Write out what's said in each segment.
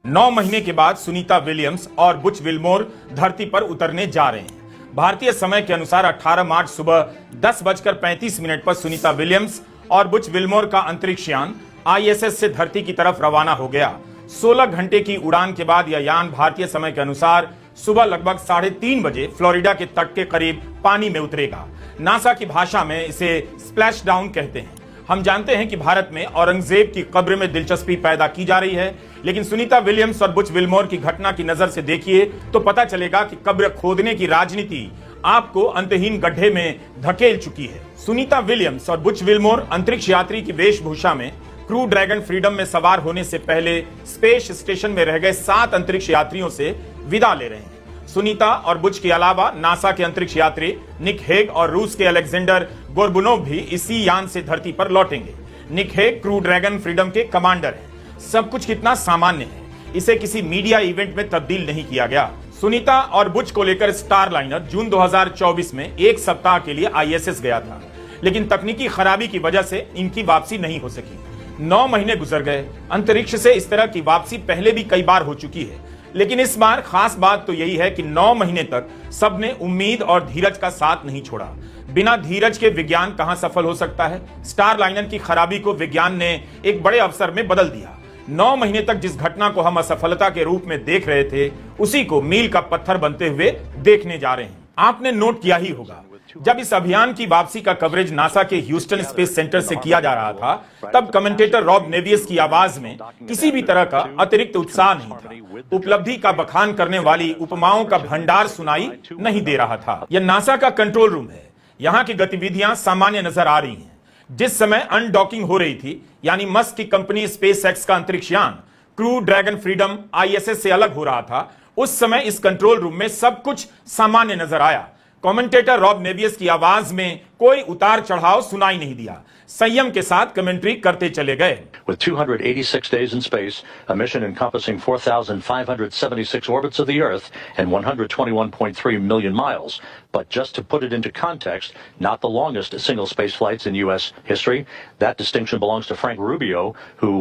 9 महीने के बाद सुनीता विलियम्स और बुच विल्मोर धरती पर उतरने जा रहे हैं। भारतीय समय के अनुसार 18 मार्च सुबह 10:35 पर सुनीता विलियम्स और बुच विल्मोर का अंतरिक्ष यान ISS से धरती की तरफ रवाना हो गया। 16 घंटे की उड़ान के बाद यह यान भारतीय समय के अनुसार सुबह लगभग 3:30 बजे फ्लोरिडा के तट के करीब पानी में उतरेगा। नासा की भाषा में इसे स्प्लैश डाउन कहते हैं। हम जानते हैं कि भारत में औरंगजेब की कब्र में दिलचस्पी पैदा की जा रही है, लेकिन सुनीता विलियम्स और बुच विल्मोर की घटना की नजर से देखिए तो पता चलेगा कि कब्र खोदने की राजनीति आपको अंतहीन गड्ढे में धकेल चुकी है। सुनीता विलियम्स और बुच विल्मोर अंतरिक्ष यात्री की वेशभूषा में क्रू ड्रैगन फ्रीडम में सवार होने से पहले स्पेस स्टेशन में रह गए 7 अंतरिक्ष यात्रियों से विदा ले रहे हैं। सुनीता और बुच के अलावा नासा के अंतरिक्ष यात्री निक हेग और रूस के अलेक्जेंडर गोर्बुनोव भी इसी यान से धरती पर लौटेंगे। Nick Hague crew Dragon Freedom के कमांडर हैं। सब कुछ कितना सामान्य है, इसे किसी मीडिया इवेंट में तब्दील नहीं किया गया। सुनीता और बुच को लेकर स्टार लाइनर जून 2024 में एक सप्ताह के लिए ISS गया था, लेकिन तकनीकी खराबी की वजह से इनकी वापसी नहीं हो सकी। 9 महीने गुजर गए। अंतरिक्ष से इस तरह की वापसी पहले भी कई बार हो चुकी है, लेकिन इस बार खास बात तो यही है कि 9 महीने तक सबने उम्मीद और धीरज का साथ नहीं छोड़ा। बिना धीरज के विज्ञान कहां सफल हो सकता है। स्टार लाइनर की खराबी को विज्ञान ने एक बड़े अवसर में बदल दिया। 9 महीने तक जिस घटना को हम असफलता के रूप में देख रहे थे, उसी को मील का पत्थर बनते हुए देखने जा रहे हैं। आपने नोट किया ही होगा, जब इस अभियान की वापसी का कवरेज नासा के ह्यूस्टन स्पेस सेंटर से किया जा रहा था, तब कमेंटेटर रॉब नेवियस की आवाज में किसी भी तरह का अतिरिक्त उत्साह नहीं था। उपलब्धि का बखान करने वाली उपमाओं का भंडार सुनाई नहीं दे रहा था। यह नासा का कंट्रोल रूम है। यहां की गतिविधियां सामान्य नजर आ रही हैं। जिस समय अनडॉकिंग हो रही थी, यानी मस्क की कंपनी स्पेसएक्स का अंतरिक्ष यान क्रू ड्रैगन फ्रीडम ISS से अलग हो रहा था, उस समय इस कंट्रोल रूम में सब कुछ सामान्य नजर आया। कमेंटेटर रॉब नेवियस की आवाज में कोई उतार चढ़ाव सुनाई नहीं दिया। संयम के साथ कमेंट्री करते चले गए। With 286 days in space, a mission encompassing 4,576 orbits of the Earth and 121.3 million miles. But just to put it into context, not the longest single space flights in U.S. history. That distinction belongs to Frank Rubio, who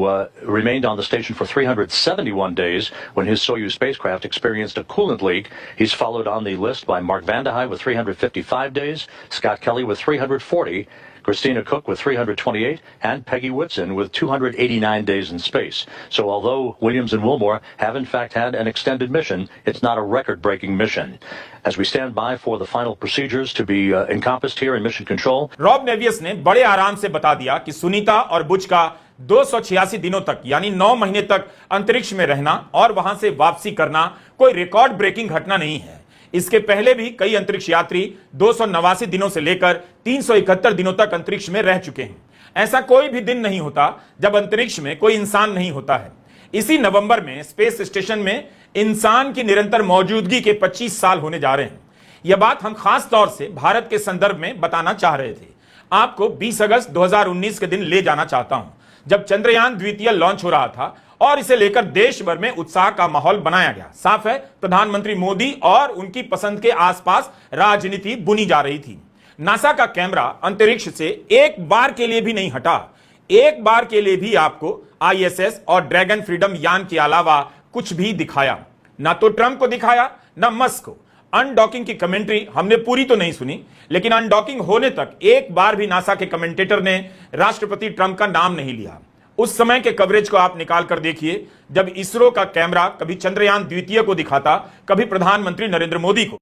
remained on the station for 371 days when his Soyuz spacecraft experienced a coolant leak. He's followed on the list by Mark Vande Hei with 355 days, Scott Kelly with 340, Christina Cook with 328, and Peggy Whitson with 289 days in space. So although Williams and Wilmore have in fact had an extended mission, it's not a record-breaking mission. As we stand by for the final procedures to be encompassed here in Mission Control. Rob Navias ने बड़े आराम से बता दिया कि सुनीता और बुच का 286 दिनों तक यानी 9 महीने तक अंतरिक्ष में रहना और वहां से वापसी करना कोई रिकॉर्ड ब्रेकिंग घटना नहीं है। इसके पहले भी कई अंतरिक्ष यात्री 289 दिनों से लेकर 371 दिनों तक अंतरिक्ष में रह चुके हैं। ऐसा कोई भी दिन नहीं होता जब अंतरिक्ष में कोई इंसान नहीं होता है। इसी नवंबर में स्पेस स्टेशन में इंसान की निरंतर मौजूदगी के 25 साल होने जा रहे हैं। यह बात हम खास तौर से भारत के संदर्भ में बताना चाह रहे थे। आपको 20 अगस्त 2019 के दिन ले जाना चाहता हूं, जब चंद्रयान द्वितीय लॉन्च हो रहा था और इसे लेकर देश भर में उत्साह का माहौल बनाया गया। साफ है, प्रधानमंत्री मोदी और उनकी पसंद के आसपास राजनीति बुनी जा रही थी। नासा का कैमरा अंतरिक्ष से एक बार के लिए भी नहीं हटा। एक बार के लिए भी आपको ISS और ड्रैगन फ्रीडम यान के अलावा कुछ भी दिखाया। ना तो ट्रंप को दिखाया, ना मस्क को। अनडॉकिंग की कमेंट्री हमने पूरी तो नहीं सुनी, लेकिन अनडॉकिंग होने तक एक बार भी नासा के कमेंटेटर ने राष्ट्रपति ट्रंप का नाम नहीं लिया। उस समय के कवरेज को आप निकाल कर देखिए, जब इसरो का कैमरा कभी चंद्रयान द्वितीय को दिखाता, कभी प्रधानमंत्री नरेंद्र मोदी को।